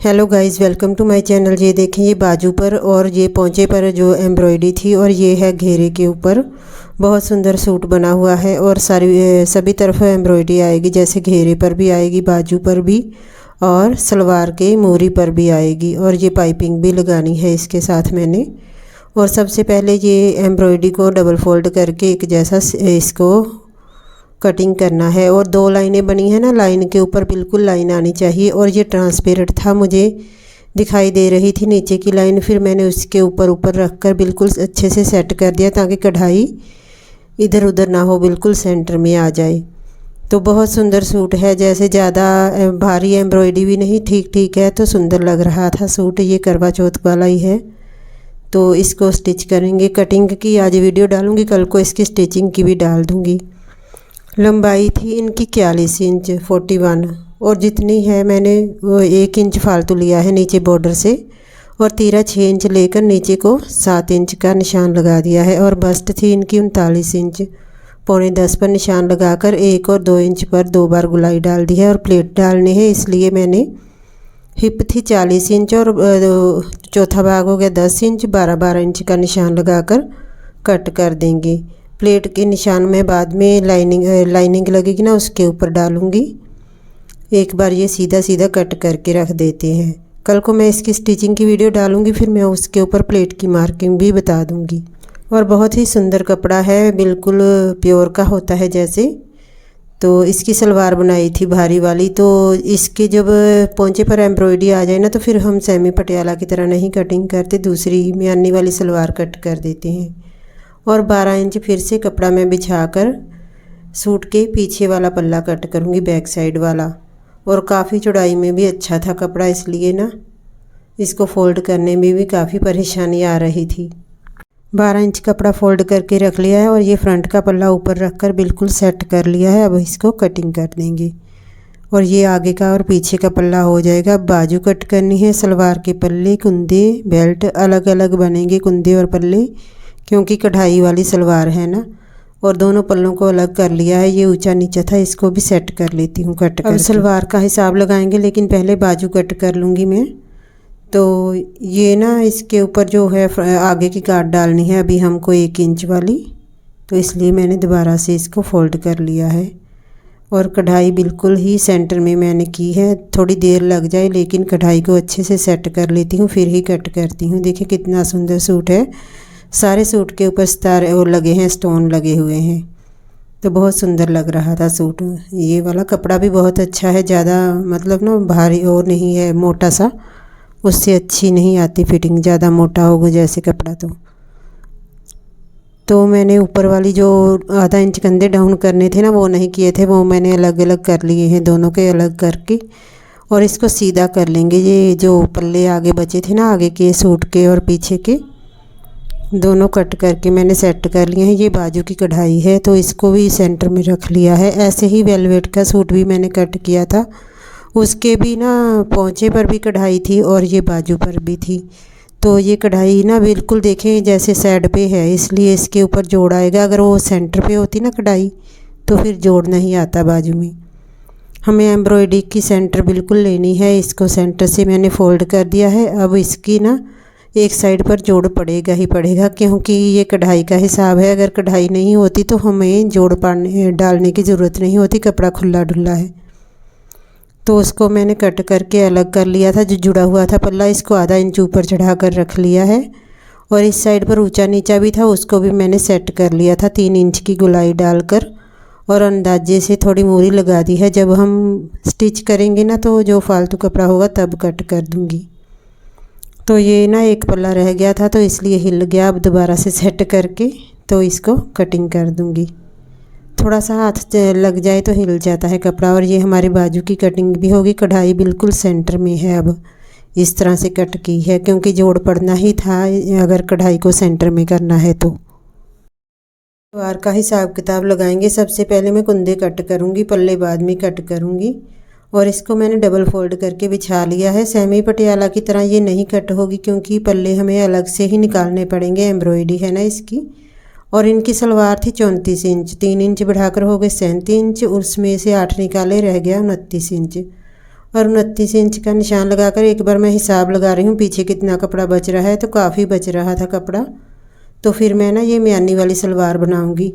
Hello guys, welcome to my channel. ये देखें, ये बाजू पर और ये पोंचे पर जो एम्ब्रॉयडरी थी और ये है घेरे के ऊपर। बहुत सुंदर सूट बना हुआ है और सभी तरफ एम्ब्रॉयडरी आएगी, जैसे घेरे पर भी आएगी, बाजू पर भी और सलवार के मोरी पर भी आएगी। और ये पाइपिंग भी लगानी है इसके साथ मैंने। और सबसे पहले ये एम्ब्रॉयडरी को डबल फोल्ड करके एक जैसा इसको कटिंग करना है। और दो लाइनें बनी है ना, लाइन के ऊपर बिल्कुल लाइन आनी चाहिए। और ये ट्रांसपेरेंट था, मुझे दिखाई दे रही थी नीचे की लाइन, फिर मैंने उसके ऊपर रख कर बिल्कुल अच्छे से सेट कर दिया ताकि कढ़ाई इधर उधर ना हो, बिल्कुल सेंटर में आ जाए। तो बहुत सुंदर सूट है, जैसे ज़्यादा भारी एम्ब्रॉयडरी भी नहीं, ठीक ठीक है, तो सुंदर लग रहा था सूट। ये करवा चौथ वाला ही है, तो इसको स्टिच करेंगे। कटिंग की आज वीडियो डालूँगी, कल को इसकी स्टिचिंग की भी डाल दूँगी। लंबाई थी इनकी 41 इंच 41, और जितनी है मैंने वो 1 इंच फालतू लिया है नीचे बॉर्डर से, और तीरा 6 इंच लेकर नीचे को 7 इंच का निशान लगा दिया है। और बस्ट थी इनकी 39 इंच, पौने 10 पर निशान लगाकर 1 और 2 इंच पर 2 बार गुलाई डाल दी है और प्लेट डालने हैं, इसलिए मैंने। हिप थी 40 इंच और चौथा भाग हो गया 10 इंच, 12-12 इंच का निशान लगाकर कट कर देंगे। प्लेट के निशान में बाद में लाइनिंग लगेगी ना, उसके ऊपर डालूँगी। एक बार ये सीधा सीधा कट करके रख देते हैं। कल को मैं इसकी स्टिचिंग की वीडियो डालूँगी, फिर मैं उसके ऊपर प्लेट की मार्किंग भी बता दूँगी। और बहुत ही सुंदर कपड़ा है, बिल्कुल प्योर का होता है जैसे। तो इसकी सलवार बनाई थी भारी वाली, तो इसके जब पोंचे पर एम्ब्रॉयडरी आ जाए ना, तो फिर हम सेमी पटियाला की तरह नहीं कटिंग करते, दूसरी म्यानी वाली सलवार कट कर देते हैं। और 12 इंच फिर से कपड़ा मैं बिछाकर सूट के पीछे वाला पल्ला कट करूँगी, बैक साइड वाला। और काफ़ी चौड़ाई में भी अच्छा था कपड़ा, इसलिए ना इसको फ़ोल्ड करने में भी काफ़ी परेशानी आ रही थी। 12 इंच कपड़ा फ़ोल्ड करके रख लिया है और ये फ्रंट का पल्ला ऊपर रख कर बिल्कुल सेट कर लिया है। अब इसको कटिंग कर देंगे और ये आगे का और पीछे का पल्ला हो जाएगा। बाजू कट करनी है, सलवार के पल्ले, कुंदे, बेल्ट अलग अलग बनेंगे, कुंदे और पल्ले, क्योंकि कढ़ाई वाली सलवार है ना। और दोनों पल्लों को अलग कर लिया है, ये ऊंचा नीचा था, इसको भी सेट कर लेती हूँ कट कर। अब सलवार का हिसाब लगाएंगे, लेकिन पहले बाजू कट कर लूँगी मैं। तो ये ना इसके ऊपर जो है आगे की गांठ डालनी है अभी हमको 1 इंच वाली, तो इसलिए मैंने दोबारा से इसको फोल्ड कर लिया है। और कढ़ाई बिल्कुल ही सेंटर में मैंने की है, थोड़ी देर लग जाए लेकिन कढ़ाई को अच्छे से सेट कर लेती हूँ, फिर ही कट करती हूँ। देखिए कितना सुंदर सूट है, सारे सूट के ऊपर सितारे और लगे हैं, स्टोन लगे हुए हैं, तो बहुत सुंदर लग रहा था सूट। ये वाला कपड़ा भी बहुत अच्छा है, ज़्यादा मतलब ना भारी और नहीं है, मोटा सा, उससे अच्छी नहीं आती फिटिंग, ज़्यादा मोटा होगा जैसे कपड़ा। तो मैंने ऊपर वाली जो आधा इंच कंधे डाउन करने थे ना, वो नहीं किए थे, वो मैंने अलग अलग कर लिए हैं, दोनों के अलग करके। और इसको सीधा कर लेंगे। ये जो पल्ले आगे बचे थे ना, आगे के सूट के और पीछे के, दोनों कट करके मैंने सेट कर लिए हैं। ये बाजू की कढ़ाई है, तो इसको भी सेंटर में रख लिया है। ऐसे ही वेलवेट का सूट भी मैंने कट किया था, उसके भी ना पोंचे पर भी कढ़ाई थी और ये बाजू पर भी थी। तो ये कढ़ाई ना बिल्कुल देखें जैसे साइड पे है, इसलिए इसके ऊपर जोड़ आएगा। अगर वो सेंटर पे होती ना कढ़ाई, तो फिर जोड़ नहीं आता बाजू में। हमें एम्ब्रॉयडरी की सेंटर बिल्कुल लेनी है, इसको सेंटर से मैंने फ़ोल्ड कर दिया है। अब इसकी ना एक साइड पर जोड़ पड़ेगा ही पड़ेगा, क्योंकि ये कढ़ाई का हिसाब है। अगर कढ़ाई नहीं होती तो हमें जोड़ डालने की ज़रूरत नहीं होती, कपड़ा खुला डुल्ला है। तो उसको मैंने कट करके अलग कर लिया था, जो जुड़ा हुआ था पल्ला, इसको आधा इंच ऊपर चढ़ा कर रख लिया है। और इस साइड पर ऊंचा नीचा भी था, उसको भी मैंने सेट कर लिया था 3 इंच की गुलाई डालकर। और अंदाजे से थोड़ी मोरी लगा दी है, जब हम स्टिच करेंगे ना तो जो फालतू कपड़ा होगा तब कट कर दूँगी। तो ये ना एक पल्ला रह गया था, तो इसलिए हिल गया। अब दोबारा से सेट करके तो इसको कटिंग कर दूँगी। थोड़ा सा हाथ लग जाए तो हिल जाता है कपड़ा। और ये हमारी बाजू की कटिंग भी होगी, कढ़ाई बिल्कुल सेंटर में है। अब इस तरह से कट की है, क्योंकि जोड़ पड़ना ही था अगर कढ़ाई को सेंटर में करना है तो। सलवार का हिसाब किताब लगाएंगे। सबसे पहले मैं कुंदे कट करूँगी, पल्ले बाद में कट करूँगी। और इसको मैंने डबल फोल्ड करके बिछा लिया है। सेमी पटियाला की तरह ये नहीं कट होगी, क्योंकि पल्ले हमें अलग से ही निकालने पड़ेंगे, एम्ब्रॉयडरी है ना इसकी। और इनकी सलवार थी 34 इंच, 3 इंच बढ़ाकर हो गए 37 इंच, उसमें से 8 निकाले, रह गया 29 इंच। और 29 इंच का निशान लगाकर एक बार मैं हिसाब लगा रही हूँ पीछे कितना कपड़ा बच रहा है। तो काफ़ी बच रहा था कपड़ा। तो फिर मैं ना ये म्यानी वाली सलवार बनाऊँगी।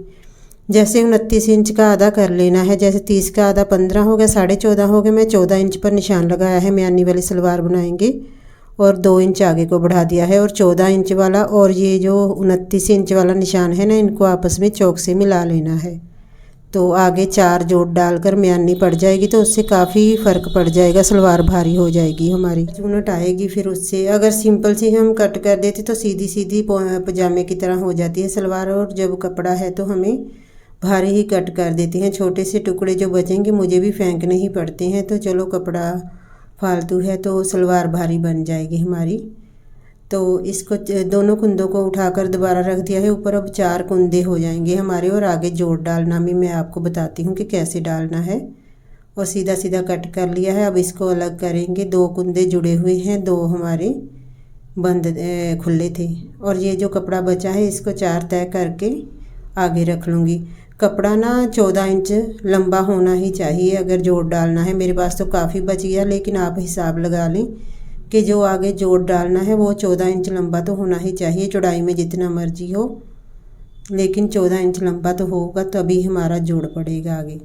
जैसे 29 इंच का आधा कर लेना है, जैसे 30 का आधा 15 हो गया, 14.5 हो गया। मैं 14 इंच पर निशान लगाया है, म्यानी वाली सलवार बनाएंगे। और 2 इंच आगे को बढ़ा दिया है। और 14 इंच वाला और ये जो 29 इंच वाला निशान है ना, इनको आपस में चौक से मिला लेना है। तो आगे 4 जोड़ डालकर म्यानी पड़ जाएगी तो उससे काफ़ी फ़र्क पड़ जाएगा, सलवार भारी हो जाएगी हमारी, चुनट आएगी। फिर उससे अगर सिंपल सी हम कट कर देते तो सीधी सीधी पजामे की तरह हो जाती है सलवार। और जब कपड़ा है तो हमें भारी ही कट कर देते हैं। छोटे से टुकड़े जो बचेंगे मुझे भी फेंकने ही पड़ते हैं। तो चलो कपड़ा फालतू है तो सलवार भारी बन जाएगी हमारी। तो इसको दोनों कुंदों को उठाकर दोबारा रख दिया है ऊपर। अब 4 कुंदे हो जाएंगे हमारे। और आगे जोड़ डालना भी मैं आपको बताती हूँ कि कैसे डालना है। और सीधा सीधा कट कर लिया है। अब इसको अलग करेंगे। 2 कुंदे जुड़े हुए हैं, 2 हमारे बंद खुले थे। और ये जो कपड़ा बचा है इसको 4 तय करके आगे रख लूँगी। कपड़ा ना 14 इंच लंबा होना ही चाहिए अगर जोड़ डालना है। मेरे पास तो काफ़ी बच गया, लेकिन आप हिसाब लगा लें कि जो आगे जोड़ डालना है वो 14 इंच लंबा तो होना ही चाहिए। चौड़ाई में जितना मर्जी हो, लेकिन 14 इंच लंबा तो होगा तभी हमारा जोड़ पड़ेगा आगे।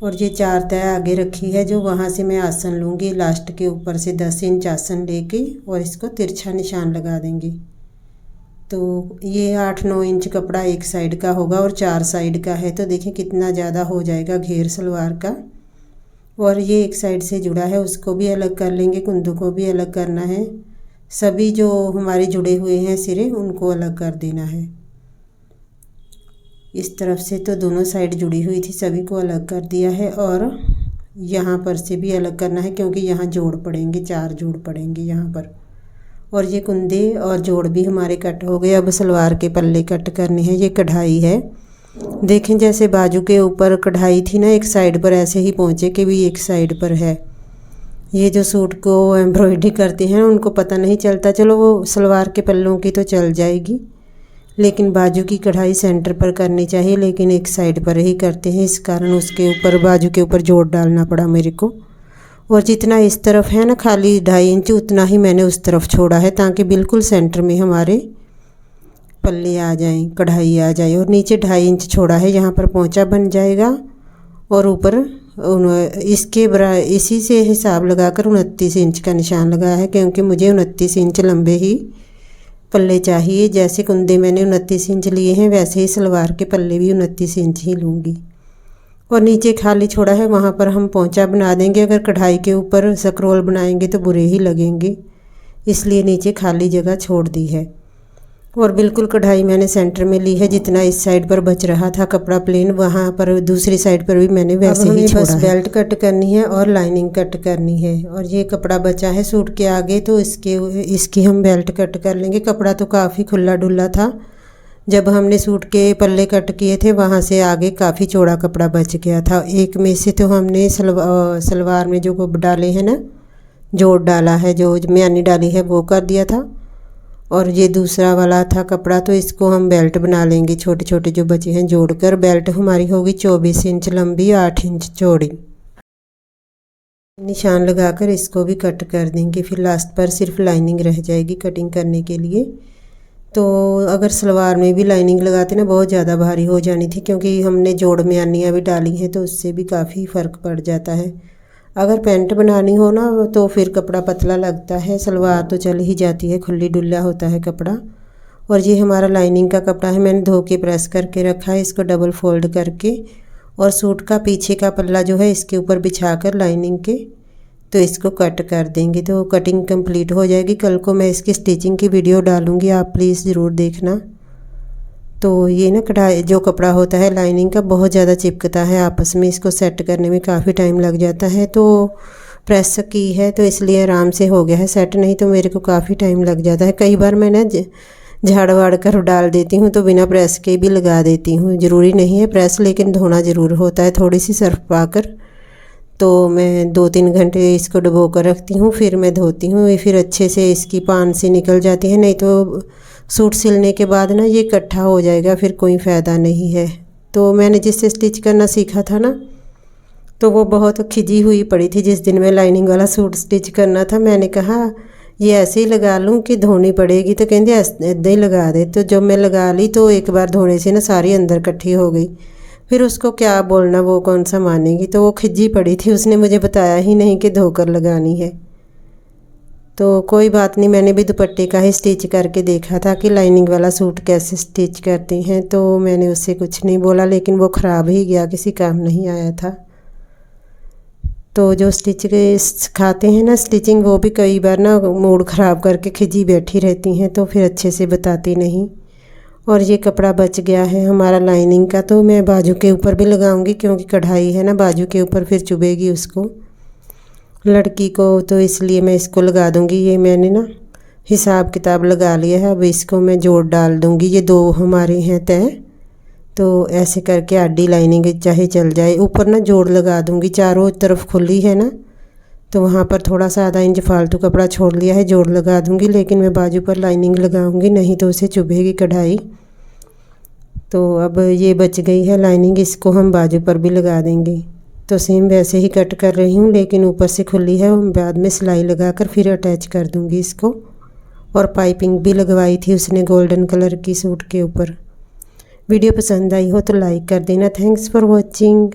और ये 4 तय आगे रखी है जो वहाँ से मैं आसन लूँगी लास्ट के ऊपर से 10 इंच आसन लेके और इसको तिरछा निशान लगा देंगे। तो ये 8-9 इंच कपड़ा एक साइड का होगा और 4 साइड का है। तो देखिए कितना ज़्यादा हो जाएगा घेर सलवार का। और ये एक साइड से जुड़ा है उसको भी अलग कर लेंगे, कुंदों को भी अलग करना है। सभी जो हमारे जुड़े हुए हैं सिरे उनको अलग कर देना है। इस तरफ से तो दोनों साइड जुड़ी हुई थी, सभी को अलग कर दिया है। और यहाँ पर से भी अलग करना है क्योंकि यहाँ जोड़ पड़ेंगे, 4 जोड़ पड़ेंगे यहाँ पर। और ये कुंदे और जोड़ भी हमारे कट हो गए। अब सलवार के पल्ले कट करने हैं। ये कढ़ाई है, देखें जैसे बाजू के ऊपर कढ़ाई थी ना एक साइड पर, ऐसे ही पोंचे के भी एक साइड पर है। ये जो सूट को एम्ब्रॉयडरी करते हैं उनको पता नहीं चलता। चलो वो सलवार के पल्लों की तो चल जाएगी, लेकिन बाजू की कढ़ाई सेंटर पर करनी चाहिए, लेकिन एक साइड पर ही करते हैं। इस कारण उसके ऊपर बाजू के ऊपर जोड़ डालना पड़ा मेरे को। और जितना इस तरफ है ना खाली 2.5 इंच, उतना ही मैंने उस तरफ छोड़ा है ताकि बिल्कुल सेंटर में हमारे पल्ले आ जाएं, कढ़ाई आ जाए। और नीचे 2.5 इंच छोड़ा है, यहाँ पर पोंचा बन जाएगा। और ऊपर इसके इसी से हिसाब लगाकर 29 इंच का निशान लगाया है क्योंकि मुझे 29 इंच लंबे ही पल्ले चाहिए। जैसे कुंदे मैंने 29 इंच लिए हैं वैसे ही सलवार के पल्ले भी 29 इंच ही लूँगी। और नीचे खाली छोड़ा है वहाँ पर हम पोंचा बना देंगे। अगर कढ़ाई के ऊपर स्क्रोल बनाएंगे तो बुरे ही लगेंगे, इसलिए नीचे खाली जगह छोड़ दी है। और बिल्कुल कढ़ाई मैंने सेंटर में ली है। जितना इस साइड पर बच रहा था कपड़ा प्लेन, वहाँ पर दूसरी साइड पर भी मैंने वैसे ही छोड़ा है। बेल्ट कट करनी है और लाइनिंग कट करनी है। और ये कपड़ा बचा है सूट के आगे, तो इसकी हम बेल्ट कट कर लेंगे। कपड़ा तो काफ़ी खुला डुल्ला था, जब हमने सूट के पल्ले कट किए थे वहाँ से आगे काफ़ी चौड़ा कपड़ा बच गया था। एक में से तो हमने सलवार में जो डाले हैं ना, जोड़ डाला है, जो म्यानी डाली है वो कर दिया था। और ये दूसरा वाला था कपड़ा, तो इसको हम बेल्ट बना लेंगे। छोटे छोटे जो बचे हैं जोड़कर बेल्ट हमारी होगी 24 इंच लंबी, 8 इंच चौड़ी। निशान लगाकर इसको भी कट कर देंगे। फिर लास्ट पर सिर्फ लाइनिंग रह जाएगी कटिंग करने के लिए। तो अगर सलवार में भी लाइनिंग लगाते ना बहुत ज़्यादा भारी हो जानी थी, क्योंकि हमने जोड़ म्यानियाँ भी डाली हैं तो उससे भी काफ़ी फ़र्क पड़ जाता है। अगर पैंट बनानी हो ना तो फिर कपड़ा पतला लगता है, सलवार तो चल ही जाती है, खुली डुल्ला होता है कपड़ा। और ये हमारा लाइनिंग का कपड़ा है, मैंने धो के प्रेस करके रखा है। इसको डबल फोल्ड करके और सूट का पीछे का पल्ला जो है इसके ऊपर बिछाकर लाइनिंग के तो इसको कट कर देंगे। तो कटिंग कंप्लीट हो जाएगी। कल को मैं इसकी स्टिचिंग की वीडियो डालूँगी, आप प्लीज़ ज़रूर देखना। तो ये ना कढ़ाई जो कपड़ा होता है लाइनिंग का बहुत ज़्यादा चिपकता है आपस में, इसको सेट करने में काफ़ी टाइम लग जाता है। तो प्रेस की है तो इसलिए आराम से हो गया है सेट, नहीं तो मेरे को काफ़ी टाइम लग जाता है। कई बार मैं ना झाड़ वाड़ कर डाल देती हूँ तो बिना प्रेस के भी लगा देती हूँ। ज़रूरी नहीं है प्रेस, लेकिन धोना ज़रूर होता है थोड़ी सी सर्फ पाकर। तो मैं 2-3 घंटे इसको डुबो कर रखती हूँ, फिर मैं धोती हूँ। फिर अच्छे से इसकी पान से निकल जाती है, नहीं तो सूट सिलने के बाद ना ये इकट्ठा हो जाएगा, फिर कोई फ़ायदा नहीं है। तो मैंने जिससे स्टिच करना सीखा था ना तो वो बहुत खिजी हुई पड़ी थी। जिस दिन मैं लाइनिंग वाला सूट स्टिच करना था, मैंने कहा ये ऐसे ही लगा लूँ कि धोनी पड़ेगी, तो कहते ऐसे ही लगा दे। तो जब मैं लगा ली तो एक बार धोने से ना सारी अंदर इकट्ठी हो गई। फिर उसको क्या बोलना, वो कौन सा मानेगी। तो वो खिजी पड़ी थी, उसने मुझे बताया ही नहीं कि धोकर लगानी है। तो कोई बात नहीं, मैंने भी दुपट्टे का ही स्टिच करके देखा था कि लाइनिंग वाला सूट कैसे स्टिच करते हैं। तो मैंने उससे कुछ नहीं बोला, लेकिन वो ख़राब ही गया, किसी काम नहीं आया था। तो जो स्टिच के सिखाते हैं ना स्टिचिंग, वो भी कई बार ना मूड ख़राब करके खिजी बैठी रहती हैं, तो फिर अच्छे से बताती नहीं। और ये कपड़ा बच गया है हमारा लाइनिंग का, तो मैं बाजू के ऊपर भी लगाऊंगी, क्योंकि कढ़ाई है ना बाजू के ऊपर, फिर चुभेगी उसको लड़की को, तो इसलिए मैं इसको लगा दूंगी। ये मैंने ना हिसाब किताब लगा लिया है, अब इसको मैं जोड़ डाल दूंगी। ये 2 हमारे हैं तय, तो ऐसे करके आडी लाइनिंग चाहे चल जाए। ऊपर ना जोड़ लगा दूंगी, चारों तरफ खुली है ना, तो वहाँ पर थोड़ा सा आधा इंच फालतू कपड़ा छोड़ लिया है, जोड़ लगा दूंगी। लेकिन मैं बाजू पर लाइनिंग लगाऊंगी, नहीं तो उसे चुभेगी कढ़ाई। तो अब ये बच गई है लाइनिंग, इसको हम बाजू पर भी लगा देंगे। तो सेम वैसे ही कट कर रही हूँ, लेकिन ऊपर से खुली है, बाद में सिलाई लगाकर फिर अटैच कर दूँगी इसको। और पाइपिंग भी लगवाई थी उसने गोल्डन कलर की सूट के ऊपर। वीडियो पसंद आई हो तो लाइक कर देना। Thanks for watching.